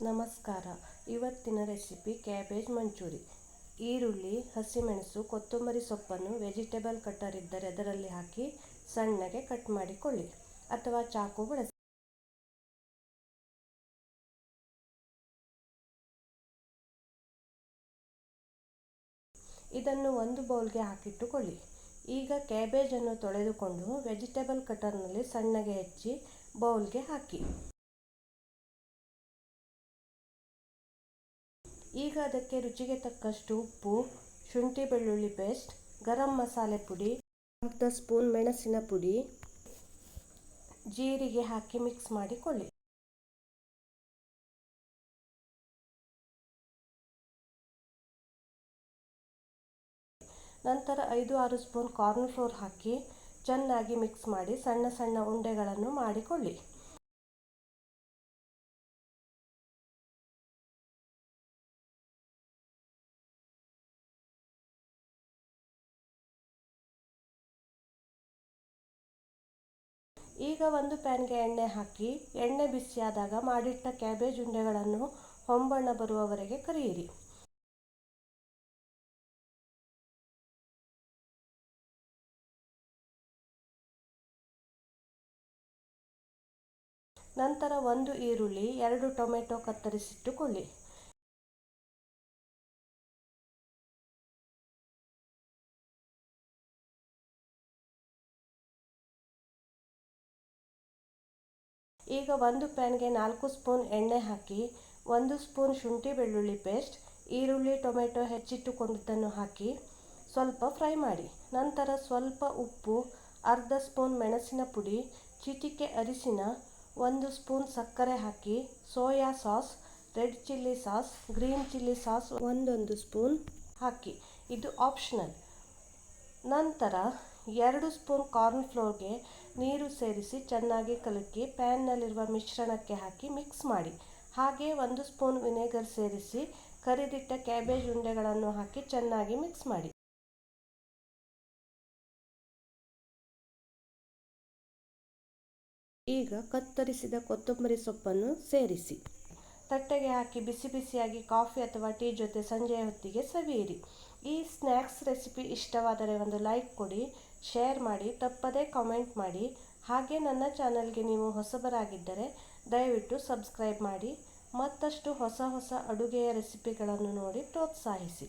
ನಮಸ್ಕಾರ. ಇವತ್ತಿನ recipe cabbage manchurian. ಈರುಳ್ಳಿ, ಹಸಿಮೆಣಸು, ಕೊತ್ತಂಬರಿ ಸೊಪ್ಪನ್ನು ವೆಜಿಟೇಬಲ್ ಕಟ್ಟರ್ ಇದ್ದರೆ ಅದರಲ್ಲಿ ಹಾಕಿ ಸಣ್ಣಗೆ ಕಟ್ ಮಾಡಿಕೊಳ್ಳಿ ಅಥವಾ ಚಾಕು ಬಳಸಿ. ಇದನ್ನು ಒಂದು ಬೌಲ್ಗೆ ಹಾಕಿಟ್ಟುಕೊಳ್ಳಿ. ಈಗ ಕ್ಯಾಬೇಜನ್ನು ತೊಳೆದುಕೊಂಡು ವೆಜಿಟೇಬಲ್ ಕಟ್ಟರ್ನಲ್ಲಿ ಸಣ್ಣಗೆ ಹೆಚ್ಚಿ ಬೌಲ್ಗೆ ಹಾಕಿ. ಈಗ ಅದಕ್ಕೆ ರುಚಿಗೆ ತಕ್ಕಷ್ಟು ಉಪ್ಪು, ಶುಂಠಿ ಬೆಳ್ಳುಳ್ಳಿ ಪೇಸ್ಟ್, ಗರಂ ಮಸಾಲೆ ಪುಡಿ, ಅರ್ಧ ಸ್ಪೂನ್ ಮೆಣಸಿನ ಪುಡಿ, ಜೀರಿಗೆ ಹಾಕಿ ಮಿಕ್ಸ್ ಮಾಡಿಕೊಳ್ಳಿ. ನಂತರ 5-6 ಸ್ಪೂನ್ ಕಾರ್ನ್ ಫ್ಲೋರ್ ಹಾಕಿ ಚೆನ್ನಾಗಿ ಮಿಕ್ಸ್ ಮಾಡಿ ಸಣ್ಣ ಸಣ್ಣ ಉಂಡೆಗಳನ್ನು ಮಾಡಿಕೊಳ್ಳಿ. ಈಗ ಒಂದು ಪ್ಯಾನ್ಗೆ ಎಣ್ಣೆ ಹಾಕಿ ಎಣ್ಣೆ ಬಿಸಿಯಾದಾಗ ಮಾಡಿಟ್ಟ ಕ್ಯಾಬೇಜ್ ಉಂಡೆಗಳನ್ನು ಹೊಂಬಣ್ಣ ಬರುವವರೆಗೆ ಕರಿಯಿರಿ. ನಂತರ 1 ಈರುಳ್ಳಿ, 2 ಟೊಮೆಟೊ ಕತ್ತರಿಸಿಟ್ಟುಕೊಳ್ಳಿ. ಈಗ ಒಂದು ಪ್ಯಾನ್ಗೆ 4 ಸ್ಪೂನ್ ಎಣ್ಣೆ ಹಾಕಿ 1 ಸ್ಪೂನ್ ಶುಂಠಿ ಬೆಳ್ಳುಳ್ಳಿ ಪೇಸ್ಟ್, ಈರುಳ್ಳಿ ಟೊಮೆಟೊ ಹೆಚ್ಚಿಟ್ಟುಕೊಂಡಿದ್ದನ್ನು ಹಾಕಿ ಸ್ವಲ್ಪ ಫ್ರೈ ಮಾಡಿ. ನಂತರ ಸ್ವಲ್ಪ ಉಪ್ಪು, ಅರ್ಧ ಸ್ಪೂನ್ ಮೆಣಸಿನ ಪುಡಿ, ಚಿಟಿಕೆ ಅರಿಶಿನ, 1 ಸ್ಪೂನ್ ಸಕ್ಕರೆ ಹಾಕಿ soya sauce, red chilli sauce, green chilli sauce 1 spoon ಹಾಕಿ. ಇದು ಆಪ್ಷನಲ್. ನಂತರ 2 ಸ್ಪೂನ್ ಕಾರ್ನ್ ಫ್ಲೋರ್ಗೆ ನೀರು ಸೇರಿಸಿ ಚೆನ್ನಾಗಿ ಕಲಕಿ ಪ್ಯಾನ್ನಲ್ಲಿರುವ ಮಿಶ್ರಣಕ್ಕೆ ಹಾಕಿ ಮಿಕ್ಸ್ ಮಾಡಿ. ಹಾಗೆ 1 ಸ್ಪೂನ್ ವಿನೆಗರ್ ಸೇರಿಸಿ ಕರಿದಿಟ್ಟ ಕ್ಯಾಬೇಜ್ ಉಂಡೆಗಳನ್ನು ಹಾಕಿ ಚೆನ್ನಾಗಿ ಮಿಕ್ಸ್ ಮಾಡಿ. ಈಗ ಕತ್ತರಿಸಿದ ಕೊತ್ತಂಬರಿ ಸೊಪ್ಪನ್ನು ಸೇರಿಸಿ ತಟ್ಟೆಗೆ ಹಾಕಿ ಬಿಸಿ ಬಿಸಿಯಾಗಿ ಕಾಫಿ ಅಥವಾ ಟೀ ಜೊತೆ ಸಂಜೆಯ ಹೊತ್ತಿಗೆ ಸವಿಯಿರಿ. ಈ ಸ್ನ್ಯಾಕ್ಸ್ ರೆಸಿಪಿ ಇಷ್ಟವಾದರೆ ಒಂದು ಲೈಕ್ ಕೊಡಿ, ಶೇರ್ ಮಾಡಿ, ತಪ್ಪದೇ ಕಾಮೆಂಟ್ ಮಾಡಿ. ಹಾಗೆ ನನ್ನ ಚಾನಲ್ಗೆ ನೀವು ಹೊಸಬರಾಗಿದ್ದರೆ ದಯವಿಟ್ಟು ಸಬ್ಸ್ಕ್ರೈಬ್ ಮಾಡಿ. ಮತ್ತಷ್ಟು ಹೊಸ ಹೊಸ ಅಡುಗೆಯ ರೆಸಿಪಿಗಳನ್ನು ನೋಡಿ ಪ್ರೋತ್ಸಾಹಿಸಿ.